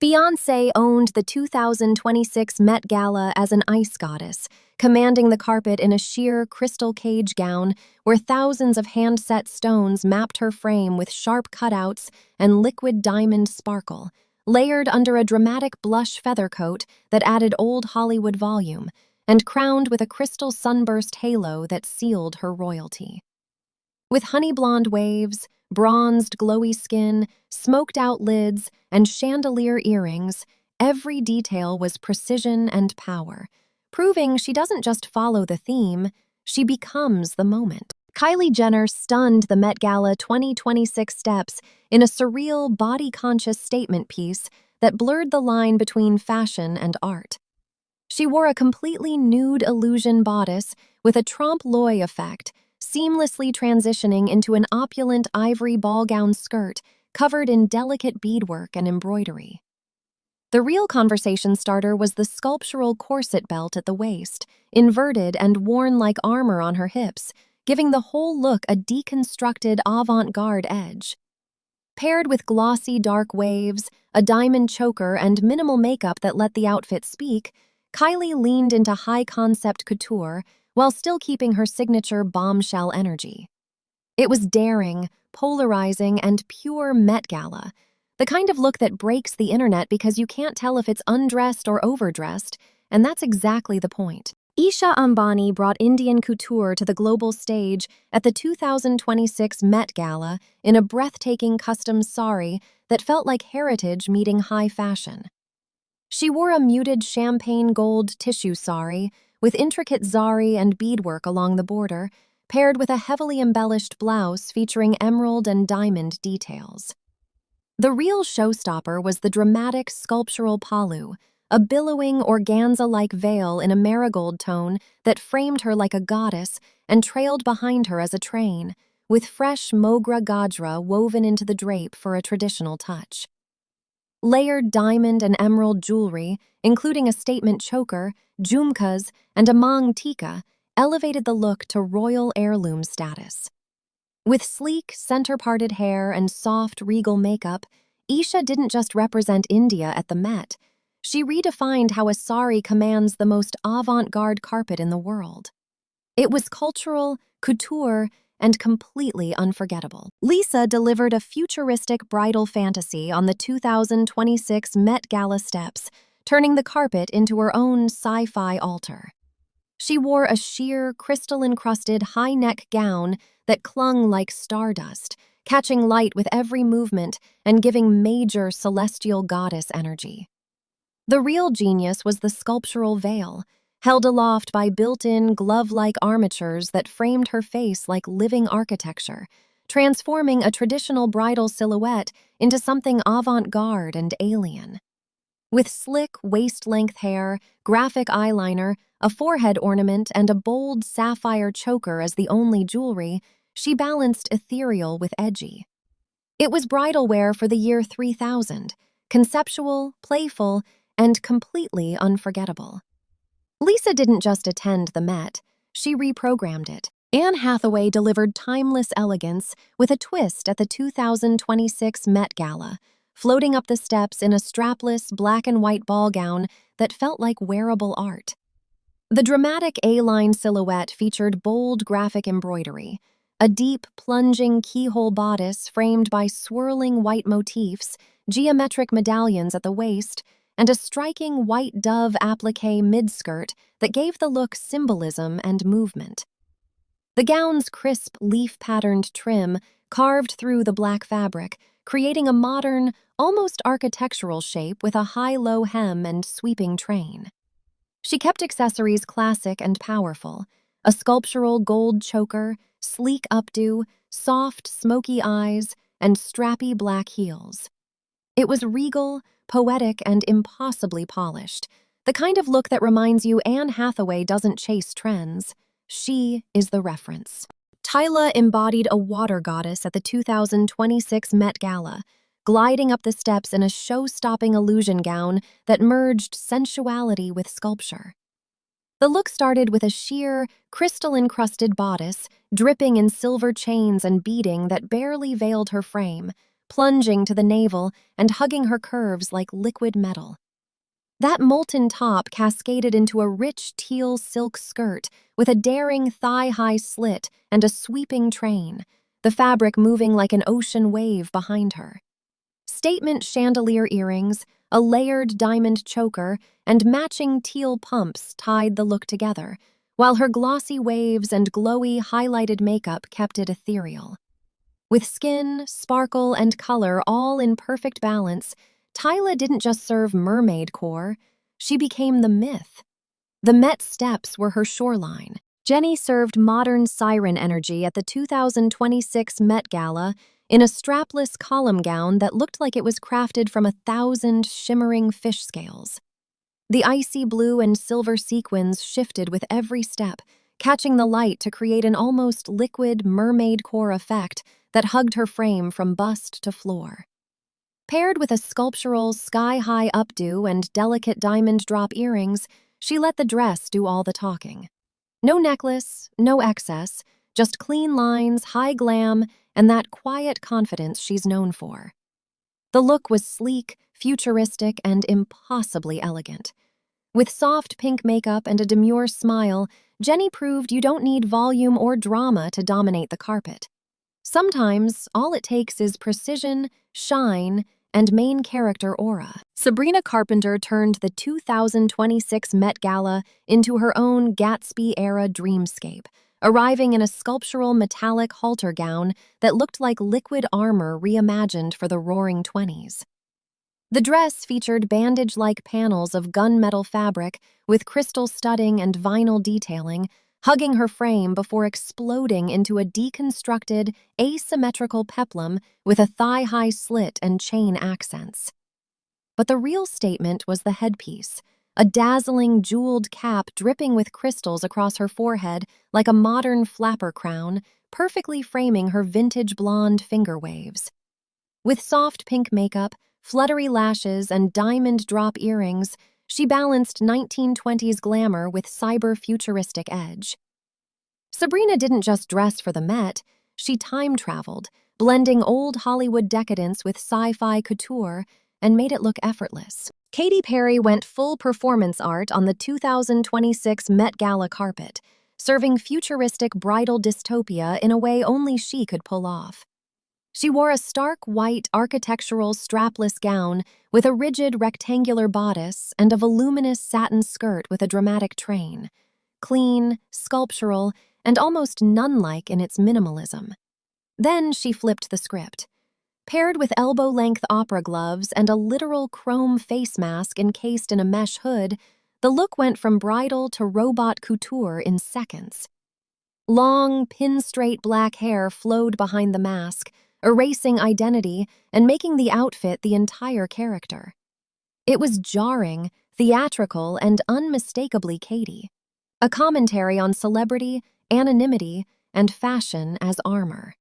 Beyoncé owned the 2026 Met Gala as an ice goddess, commanding the carpet in a sheer crystal cage gown where thousands of hand-set stones mapped her frame with sharp cutouts and liquid diamond sparkle, layered under a dramatic blush feather coat that added old Hollywood volume, and crowned with a crystal sunburst halo that sealed her royalty. With honey blonde waves, bronzed, glowy skin, smoked-out lids, and chandelier earrings, every detail was precision and power, proving she doesn't just follow the theme, she becomes the moment. Kylie Jenner stunned the Met Gala 2026 steps in a surreal, body-conscious statement piece that blurred the line between fashion and art. She wore a completely nude illusion bodice with a trompe-l'oeil effect, seamlessly transitioning into an opulent ivory ball gown skirt covered in delicate beadwork and embroidery. The real conversation starter was the sculptural corset belt at the waist, inverted and worn like armor on her hips, giving the whole look a deconstructed avant-garde edge. Paired with glossy dark waves, a diamond choker, and minimal makeup that let the outfit speak, Kylie leaned into high-concept couture while still keeping her signature bombshell energy. It was daring, polarizing, and pure Met Gala, the kind of look that breaks the internet because you can't tell if it's undressed or overdressed, and that's exactly the point. Isha Ambani brought Indian couture to the global stage at the 2026 Met Gala in a breathtaking custom sari that felt like heritage meeting high fashion. She wore a muted champagne gold tissue sari with intricate zari and beadwork along the border, paired with a heavily embellished blouse featuring emerald and diamond details. The real showstopper was the dramatic sculptural pallu, a billowing organza-like veil in a marigold tone that framed her like a goddess and trailed behind her as a train, with fresh mogra gajra woven into the drape for a traditional touch. Layered diamond and emerald jewelry, including a statement choker, jhumkas, and a mang tika, elevated the look to royal heirloom status. With sleek, center-parted hair and soft, regal makeup, Isha didn't just represent India at the Met. She redefined how a sari commands the most avant-garde carpet in the world. It was cultural, couture, and completely unforgettable. Lisa delivered a futuristic bridal fantasy on the 2026 Met Gala steps, turning the carpet into her own sci-fi altar. She wore a sheer, crystal-encrusted high-neck gown that clung like stardust, catching light with every movement and giving major celestial goddess energy. The real genius was the sculptural veil, held aloft by built-in glove-like armatures that framed her face like living architecture, transforming a traditional bridal silhouette into something avant-garde and alien. With slick, waist-length hair, graphic eyeliner, a forehead ornament, and a bold sapphire choker as the only jewelry, she balanced ethereal with edgy. It was bridal wear for the year 3000, conceptual, playful, and completely unforgettable. Lisa didn't just attend the Met, she reprogrammed it. Anne Hathaway delivered timeless elegance with a twist at the 2026 Met Gala, floating up the steps in a strapless black and white ball gown that felt like wearable art. The dramatic A-line silhouette featured bold graphic embroidery, a deep, plunging keyhole bodice framed by swirling white motifs, geometric medallions at the waist, and a striking white dove applique midskirt that gave the look symbolism and movement. The gown's crisp, leaf-patterned trim carved through the black fabric, creating a modern, almost architectural shape with a high-low hem and sweeping train. She kept accessories classic and powerful, a sculptural gold choker, sleek updo, soft, smoky eyes, and strappy black heels. It was regal, poetic, and impossibly polished, the kind of look that reminds you Anne Hathaway doesn't chase trends. She is the reference. Tyla embodied a water goddess at the 2026 Met Gala, gliding up the steps in a show-stopping illusion gown that merged sensuality with sculpture. The look started with a sheer, crystal-encrusted bodice, dripping in silver chains and beading that barely veiled her frame, plunging to the navel and hugging her curves like liquid metal. That molten top cascaded into a rich teal silk skirt with a daring thigh-high slit and a sweeping train, the fabric moving like an ocean wave behind her. Statement chandelier earrings, a layered diamond choker, and matching teal pumps tied the look together, while her glossy waves and glowy highlighted makeup kept it ethereal. With skin, sparkle, and color all in perfect balance, Tyla didn't just serve mermaid core, she became the myth. The Met Steps were her shoreline. Jenny served modern siren energy at the 2026 Met Gala in a strapless column gown that looked like it was crafted from 1,000 shimmering fish scales. The icy blue and silver sequins shifted with every step, catching the light to create an almost liquid mermaid core effect that hugged her frame from bust to floor. Paired with a sculptural sky-high updo and delicate diamond drop earrings, she let the dress do all the talking. No necklace, no excess, just clean lines, high glam, and that quiet confidence she's known for. The look was sleek, futuristic, and impossibly elegant. With soft pink makeup and a demure smile, Jenny proved you don't need volume or drama to dominate the carpet. Sometimes, all it takes is precision, shine, and main character aura. Sabrina Carpenter turned the 2026 Met Gala into her own Gatsby-era dreamscape, arriving in a sculptural metallic halter gown that looked like liquid armor reimagined for the Roaring Twenties. The dress featured bandage-like panels of gunmetal fabric with crystal studding and vinyl detailing, hugging her frame before exploding into a deconstructed, asymmetrical peplum with a thigh-high slit and chain accents. But the real statement was the headpiece, a dazzling jeweled cap dripping with crystals across her forehead like a modern flapper crown, perfectly framing her vintage blonde finger waves. With soft pink makeup, fluttery lashes, and diamond drop earrings, she balanced 1920s glamour with cyber-futuristic edge. Sabrina didn't just dress for the Met, she time-traveled, blending old Hollywood decadence with sci-fi couture, and made it look effortless. Katy Perry went full performance art on the 2026 Met Gala carpet, serving futuristic bridal dystopia in a way only she could pull off. She wore a stark white architectural strapless gown with a rigid rectangular bodice and a voluminous satin skirt with a dramatic train. Clean, sculptural, and almost nun-like in its minimalism. Then she flipped the script. Paired with elbow-length opera gloves and a literal chrome face mask encased in a mesh hood, the look went from bridal to robot couture in seconds. Long, pin-straight black hair flowed behind the mask, erasing identity and making the outfit the entire character. It was jarring, theatrical, and unmistakably Katy. A commentary on celebrity, anonymity, and fashion as armor.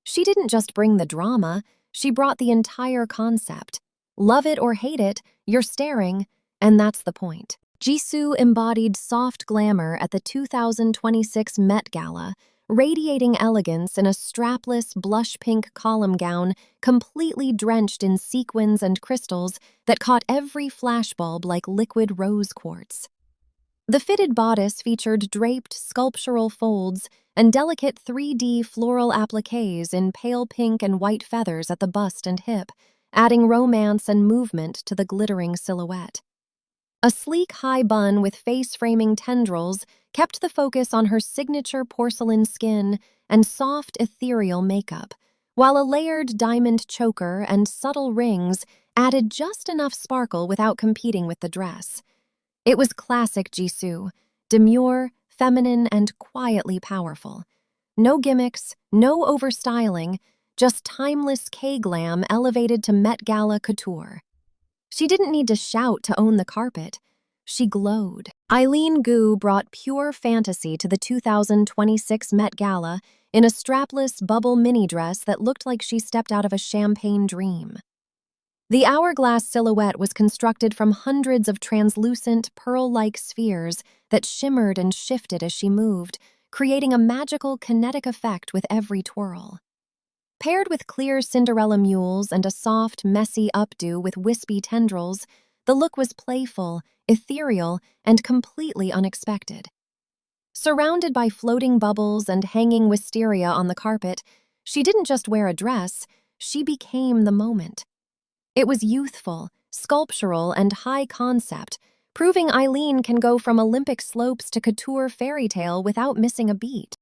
She didn't just bring the drama, she brought the entire concept. Love it or hate it, you're staring, and that's the point. Jisoo embodied soft glamour at the 2026 Met Gala, radiating elegance in a strapless blush-pink column gown completely drenched in sequins and crystals that caught every flashbulb like liquid rose quartz. The fitted bodice featured draped sculptural folds and delicate 3D floral appliques in pale pink and white feathers at the bust and hip, adding romance and movement to the glittering silhouette. A sleek high bun with face-framing tendrils kept the focus on her signature porcelain skin and soft, ethereal makeup, while a layered diamond choker and subtle rings added just enough sparkle without competing with the dress. It was classic Jisoo, demure, feminine, and quietly powerful. No gimmicks, no overstyling, just timeless K-glam elevated to Met Gala couture. She didn't need to shout to own the carpet. She glowed. Eileen Gu brought pure fantasy to the 2026 Met Gala in a strapless bubble mini dress that looked like she stepped out of a champagne dream. The hourglass silhouette was constructed from hundreds of translucent, pearl-like spheres that shimmered and shifted as she moved, creating a magical kinetic effect with every twirl. Paired with clear Cinderella mules and a soft, messy updo with wispy tendrils, the look was playful, ethereal, and completely unexpected. Surrounded by floating bubbles and hanging wisteria on the carpet, she didn't just wear a dress, she became the moment. It was youthful, sculptural, and high concept, proving Eileen can go from Olympic slopes to couture fairy tale without missing a beat.